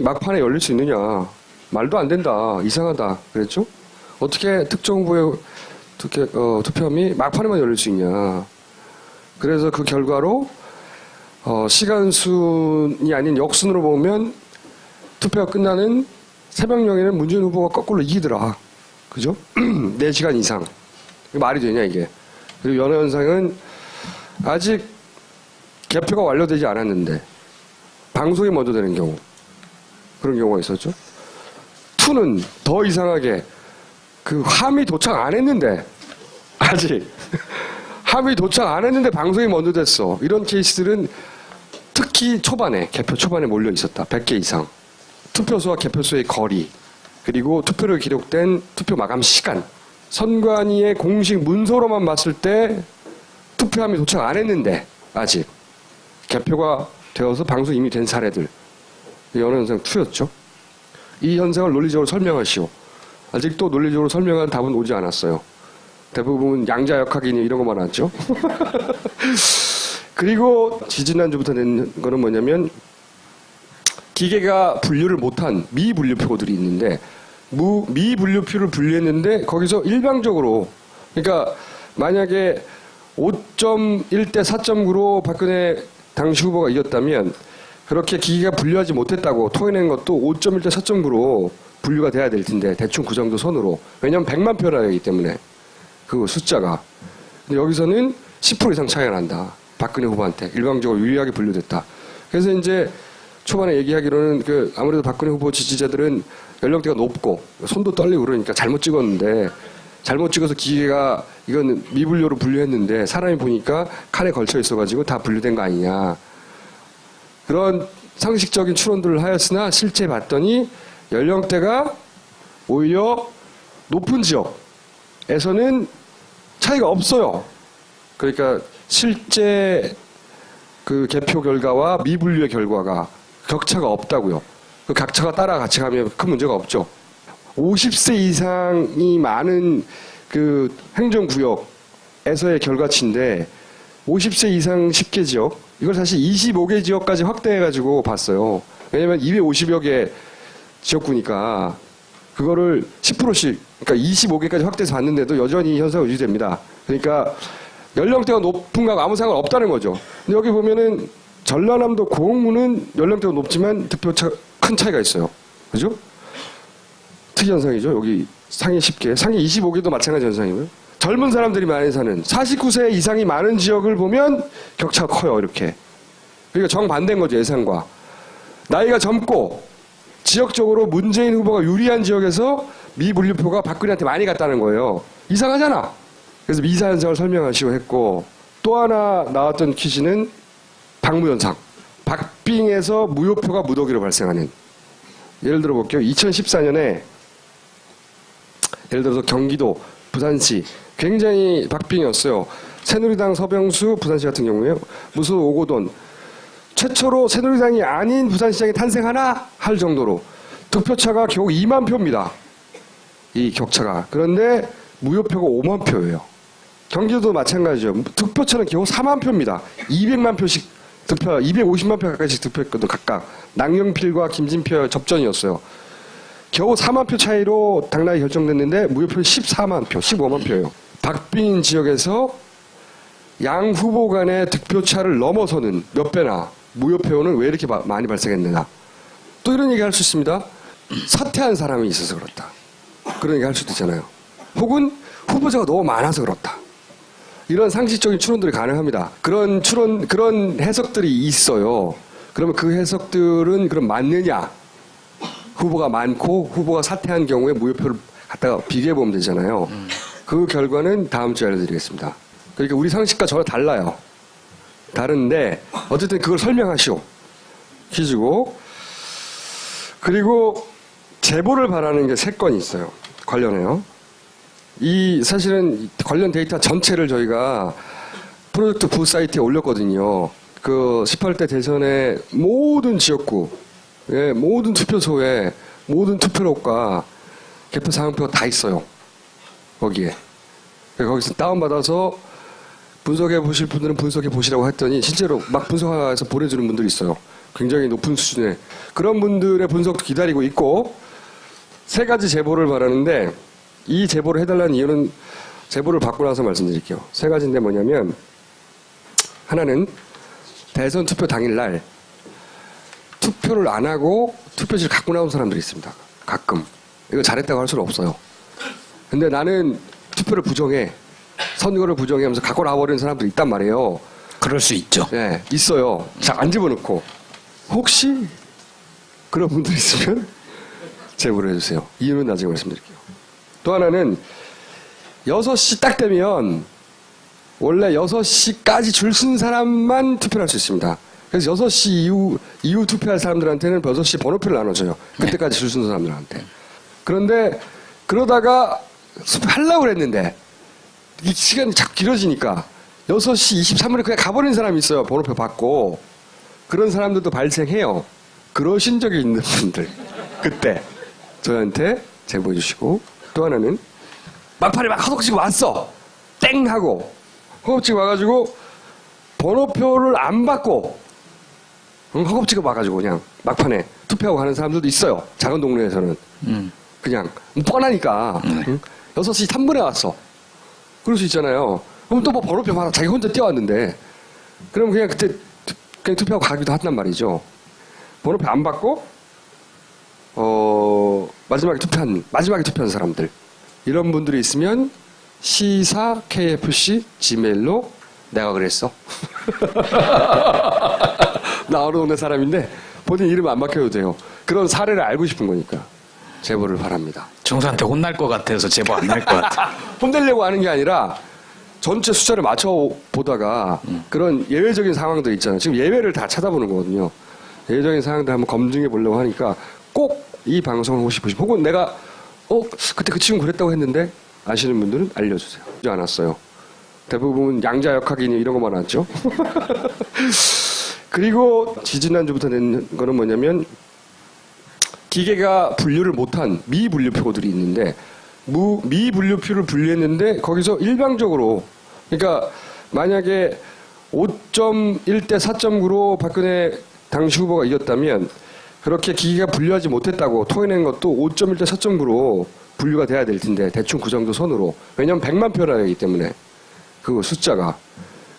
막판에 열릴 수 있느냐. 말도 안 된다. 이상하다. 그랬죠? 어떻게 특정 후보의 투표함이 막판에만 열릴 수 있냐. 그래서 그 결과로 시간순이 아닌 역순으로 보면 투표가 끝나는 새벽 0에는 문재인 후보가 거꾸로 이기더라. 그죠? 4시간 이상. 말이 되냐 이게. 그리고 연화현상은 아직 개표가 완료되지 않았는데 방송이 먼저 되는 경우. 그런 경우가 있었죠. 2는 더 이상하게 그 함이 도착 안 했는데 아직 함이 도착 안 했는데 방송이 먼저 됐어. 이런 케이스들은 특히 초반에 개표 초반에 몰려 있었다. 100개 이상. 투표소와 개표소의 거리 그리고 투표로 기록된 투표 마감 시간 선관위의 공식 문서로만 봤을 때 투표함이 도착 안 했는데 아직 개표가 되어서 방송 이미 된 사례들 연현상 2였죠. 이 현상을 논리적으로 설명하시오. 아직도 논리적으로 설명한 답은 오지 않았어요. 대부분 양자역학이니 이런 것만 왔죠. 그리고 지지난주부터 낸 거는 뭐냐면 기계가 분류를 못한 미분류표들이 있는데 미분류표를 분류했는데 거기서 일방적으로 그러니까 만약에 5.1대 4.9로 박근혜 당시 후보가 이겼다면 그렇게 기계가 분류하지 못했다고 토해낸 것도 5.1대 4.9로 분류가 돼야 될 텐데 대충 그 정도 선으로 왜냐하면 100만 표나 되기 때문에 그 숫자가 근데 여기서는 10% 이상 차이가 난다. 박근혜 후보한테 일방적으로 유리하게 분류됐다. 그래서 이제 초반에 얘기하기로는 아무래도 박근혜 후보 지지자들은 연령대가 높고 손도 떨리고 그러니까 잘못 찍었는데 잘못 찍어서 기계가 이건 미분류로 분류했는데 사람이 보니까 칼에 걸쳐 있어가지고 다 분류된 거 아니냐. 그런 상식적인 추론들을 하였으나 실제 봤더니 연령대가 오히려 높은 지역에서는 차이가 없어요. 그러니까 실제 그 개표 결과와 미분류의 결과가 격차가 없다고요. 그 격차가 따라 같이 가면 큰 문제가 없죠. 50세 이상이 많은 그 행정구역에서의 결과치인데 50세 이상 10개 지역 이걸 사실 25개 지역까지 확대해가지고 봤어요. 왜냐면 250여 개 지역구니까 그거를 10%씩 그러니까 25개까지 확대해서 봤는데도 여전히 현상이 유지됩니다. 그러니까 연령대가 높은 거하고 아무 상관 없다는 거죠. 근데 여기 보면은 전라남도 고흥군은 연령대가 높지만 득표차 큰 차이가 있어요. 그죠? 특이 현상이죠. 여기 상위 10개, 상위 25개도 마찬가지 현상이고요. 젊은 사람들이 많이 사는 49세 이상이 많은 지역을 보면 격차가 커요. 이렇게. 그러니까 정반대인 거죠. 예상과. 나이가 젊고 지역적으로 문재인 후보가 유리한 지역에서 미분류표가 박근혜한테 많이 갔다는 거예요. 이상하잖아. 그래서 미사 현상을 설명하시고 했고 또 하나 나왔던 퀴즈는 박무현상. 박빙에서 무효표가 무더기로 발생하는. 예를 들어 볼게요. 2014년에 예를 들어서 경기도 부산시 굉장히 박빙이었어요. 새누리당 서병수 부산시 같은 경우에요. 무수 오고돈 최초로 새누리당이 아닌 부산시장이 탄생하나 할 정도로 득표차가 겨우 2만 표입니다. 이 격차가. 그런데 무효표가 5만 표예요. 경기도도 마찬가지죠. 득표차는 겨우 4만 표입니다. 200만 표씩 득표, 250만 표 가까이씩 득표했거든 각각. 남경필과 김진표 접전이었어요. 겨우 4만 표 차이로 당락이 결정됐는데 무효표는 14만 표, 15만 표예요. 박빙인 지역에서 양 후보 간의 득표차를 넘어서는 몇 배나 무효표는 왜 이렇게 많이 발생했느냐. 또 이런 얘기 할 수 있습니다. 사퇴한 사람이 있어서 그렇다. 그런 얘기 할 수도 있잖아요. 혹은 후보자가 너무 많아서 그렇다. 이런 상식적인 추론들이 가능합니다. 그런 해석들이 있어요. 그러면 그 해석들은 그럼 맞느냐? 후보가 많고 후보가 사퇴한 경우에 무효표를 갖다가 비교해 보면 되잖아요. 그 결과는 다음 주에 알려드리겠습니다. 그러니까 우리 상식과 전혀 달라요. 다른데 어쨌든 그걸 설명하시오. 퀴즈고. 그리고 제보를 바라는 게 3건이 있어요. 관련해요. 사실은 관련 데이터 전체를 저희가 프로젝트 부 사이트에 올렸거든요. 그 18대 대선의 모든 지역구, 모든 투표소에 모든 투표록과 개표 사항표가 다 있어요. 거기에. 거기서 다운받아서 분석해 보실 분들은 분석해 보시라고 했더니 실제로 막 분석해서 보내주는 분들이 있어요. 굉장히 높은 수준의 그런 분들의 분석도 기다리고 있고, 세 가지 제보를 바라는데, 이 제보를 해달라는 이유는 제보를 받고 나서 말씀드릴게요. 세 가지인데 뭐냐면, 하나는 대선 투표 당일날 투표를 안 하고 투표지를 갖고 나온 사람들이 있습니다. 가끔. 이거 잘했다고 할 수는 없어요. 근데 나는 투표를 부정해, 선거를 부정해 하면서 갖고 나와버리는 사람들이 있단 말이에요. 그럴 수 있죠. 네, 있어요. 잘 안 집어넣고. 혹시 그런 분들 있으면 제보를 해주세요. 이유는 나중에 말씀드릴게요. 또 하나는 6시 딱 되면 원래 6시까지 줄 쓴 사람만 투표를 할 수 있습니다. 그래서 6시 이후 투표할 사람들한테는 6시 번호표를 나눠줘요. 그때까지 줄 쓴 사람들한테. 그런데 그러다가 하려고 그랬는데 이 시간이 자꾸 길어지니까 6시 23분에 그냥 가버린 사람이 있어요. 번호표 받고. 그런 사람들도 발생해요. 그러신 적이 있는 분들. 그때 저한테 제보해 주시고, 또 하나는 막판에 막 허겁지겁 왔어. 땡 하고 허겁지겁 와가지고 번호표를 안 받고 허겁지겁 와가지고 그냥 막판에 투표하고 가는 사람들도 있어요. 작은 동네에서는. 그냥 뻔하니까. 응? 6시 3분에 왔어. 그럴 수 있잖아요. 그럼 또 뭐 번호표 받아 자기 혼자 뛰어왔는데, 그럼 그냥 그때 그냥 투표하고 가기도 한단 말이죠. 번호표 안 받고 마지막에 투표한 사람들, 이런 분들이 있으면 시사 KFC 지메일로 내가 그랬어. 나 어느 동네 사람인데 본인 이름 안 밝혀도 돼요. 그런 사례를 알고 싶은 거니까 제보를 바랍니다. 정수한테 혼날 것 같아서 제보 안 날 것 같아. 혼내려고 하는 게 아니라 전체 숫자를 맞춰 보다가 그런 예외적인 상황들 있잖아요. 지금 예외를 다 찾아보는 거거든요. 예외적인 상황들 한번 검증해 보려고 하니까 꼭 이 방송을 혹시 보시고, 혹은 내가 그때 그 친구 그랬다고 했는데 아시는 분들은 알려주세요. 하지 않았어요. 대부분 양자역학이니 이런 거만 왔죠. 그리고 지지난주부터 낸 거는 뭐냐면, 기계가 분류를 못한 미분류표들이 있는데, 미분류표를 분류했는데 거기서 일방적으로, 그러니까 만약에 5.1대 4.9로 박근혜 당시 후보가 이겼다면 그렇게 기계가 분류하지 못했다고 토해낸 것도 5.1대 4.9로 분류가 돼야 될 텐데, 대충 그 정도 선으로. 왜냐하면 100만 표라 하기 때문에 그 숫자가.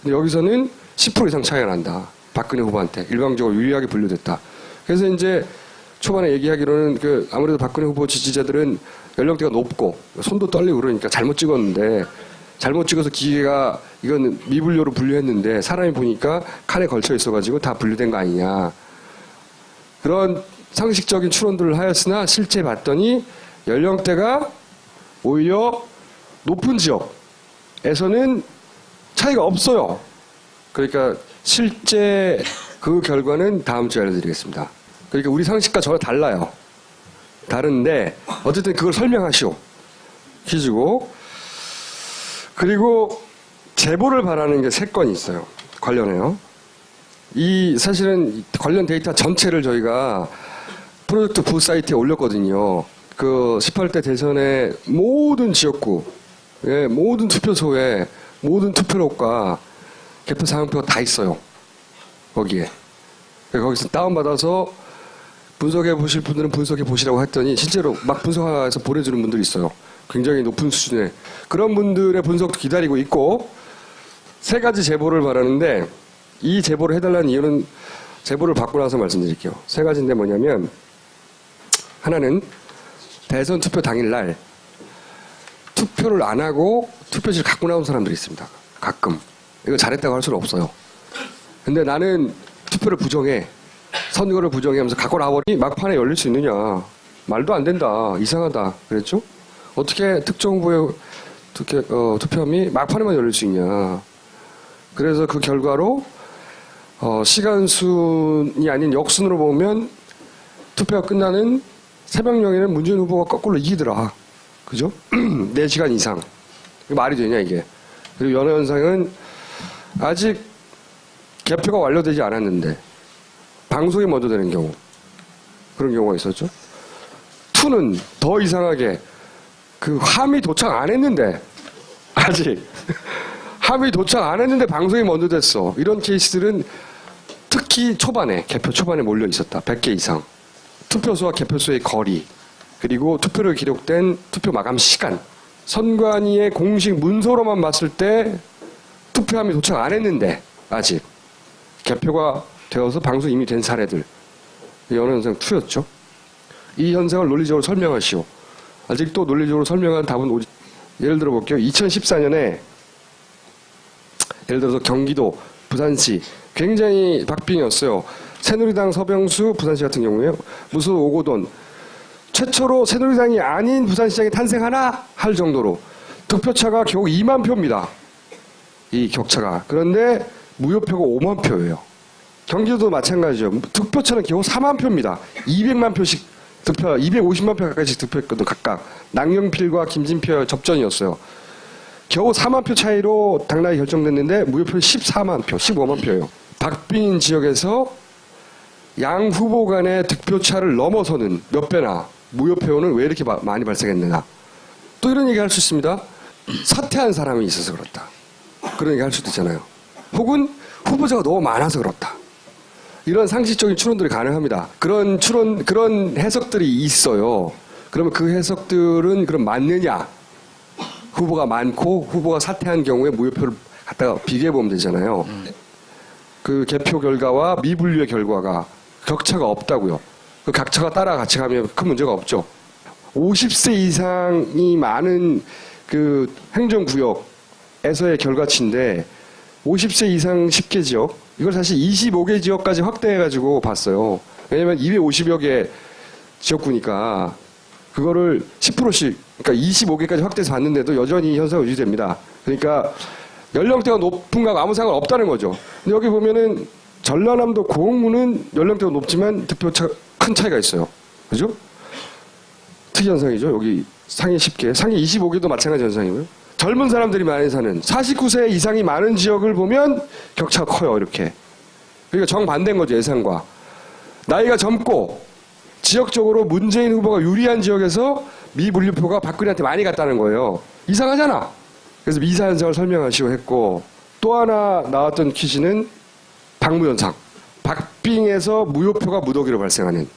근데 여기서는 10% 이상 차이가 난다. 박근혜 후보한테 일방적으로 유리하게 분류됐다. 그래서 이제 초반에 얘기하기로는 아무래도 박근혜 후보 지지자들은 연령대가 높고 손도 떨리고 그러니까 잘못 찍었는데, 잘못 찍어서 기계가 이건 미분류로 분류했는데 사람이 보니까 칸에 걸쳐 있어가지고 다 분류된 거 아니냐. 그런 상식적인 추론들을 하였으나 실제 봤더니 연령대가 오히려 높은 지역에서는 차이가 없어요. 그러니까 실제 그 결과는 다음 주에 알려드리겠습니다. 그러니까 우리 상식과 전혀 달라요. 다른데 어쨌든 그걸 설명하시오. 퀴즈고. 그리고 제보를 바라는 게 3건이 있어요. 관련해요. 이 사실은 관련 데이터 전체를 저희가 프로젝트 부 사이트에 올렸거든요. 그 18대 대선의 모든 지역구, 모든 투표소에 모든 투표록과 개표 사항표가 다 있어요. 거기에. 거기서 다운받아서 분석해 보실 분들은 분석해 보시라고 했더니 실제로 막 분석해서 보내주는 분들이 있어요. 굉장히 높은 수준의 그런 분들의 분석도 기다리고 있고, 세 가지 제보를 바라는데, 이 제보를 해달라는 이유는 제보를 받고 나서 말씀드릴게요. 세 가지인데 뭐냐면, 하나는 대선 투표 당일날 투표를 안 하고 투표지를 갖고 나온 사람들이 있습니다. 가끔. 이거 잘했다고 할 수는 없어요. 근데 나는 투표를 부정해, 선거를 부정해 하면서 갖고 나와버리니 막판에 열릴 수 있느냐. 말도 안 된다. 이상하다. 그랬죠? 어떻게 특정 후보의 투표함이 막판에만 열릴 수 있냐. 그래서 그 결과로 시간순이 아닌 역순으로 보면 투표가 끝나는 새벽녘에는 문재인 후보가 거꾸로 이기더라. 그죠? 4시간 이상. 말이 되냐 이게. 그리고 연화현상은 아직 개표가 완료되지 않았는데 방송이 먼저 되는 경우, 그런 경우가 있었죠. 2는 더 이상하게 그 함이 도착 안 했는데, 아직 함이 도착 안 했는데 방송이 먼저 됐어. 이런 케이스들은 특히 초반에 개표 초반에 몰려 있었다. 100개 이상. 투표소와 개표소의 거리, 그리고 투표로 기록된 투표 마감 시간, 선관위의 공식 문서로만 봤을 때 투표함이 도착 안 했는데 아직 개표가 되어서 방송 이미 된 사례들. 이 어느 현상 2였죠. 이 현상을 논리적으로 설명하시오. 아직도 논리적으로 설명한 답은 오직 예를 들어 볼게요. 2014년에 예를 들어서 경기도 부산시 굉장히 박빙이었어요. 새누리당 서병수 부산시 같은 경우에요. 무슨 오고돈 최초로 새누리당이 아닌 부산시장이 탄생하나 할 정도로 득표차가 겨우 2만 표입니다. 이 격차가. 그런데 무효표가 5만 표예요. 경기도도 마찬가지죠. 득표차는 겨우 4만 표입니다. 200만 표씩 득표, 250만 표 가까이씩 득표했거든 각각. 남경필과 김진표 접전이었어요. 겨우 4만 표 차이로 당락이 결정됐는데 무효표는 14만 표, 15만 표예요. 박빙인 지역에서 양 후보 간의 득표차를 넘어서는 몇 배나 무효표는 왜 이렇게 많이 발생했느냐. 또 이런 얘기 할 수 있습니다. 사퇴한 사람이 있어서 그렇다. 그런 얘기 할 수도 있잖아요. 혹은 후보자가 너무 많아서 그렇다. 이런 상식적인 추론들이 가능합니다. 그런 해석들이 있어요. 그러면 그 해석들은 그럼 맞느냐? 후보가 많고 후보가 사퇴한 경우에 무효표를 갖다가 비교해 보면 되잖아요. 그 개표 결과와 미분류의 결과가 격차가 없다고요. 그 격차가 따라 같이 가면 큰 문제가 없죠. 50세 이상이 많은 그 행정구역에서의 결과치인데 50세 이상 10개 지역, 이걸 사실 25개 지역까지 확대해가지고 봤어요. 왜냐면 250여 개 지역구니까 그거를 10%씩, 그러니까 25개까지 확대해서 봤는데도 여전히 현상이 유지됩니다. 그러니까 연령대가 높은 거하고 아무 상관 없다는 거죠. 근데 여기 보면은 전라남도 고흥군은 연령대가 높지만 득표차 큰 차이가 있어요. 그죠? 특이 현상이죠. 여기 상위 10개, 상위 25개도 마찬가지 현상이고요. 젊은 사람들이 많이 사는 49세 이상이 많은 지역을 보면 격차가 커요. 이렇게. 그러니까 정반대인 거죠. 예상과. 나이가 젊고 지역적으로 문재인 후보가 유리한 지역에서 미분류표가 박근혜한테 많이 갔다는 거예요. 이상하잖아. 그래서 미사 현상을 설명하시고 했고, 또 하나 나왔던 퀴즈는 박무현상. 박빙에서 무효표가 무더기로 발생하는.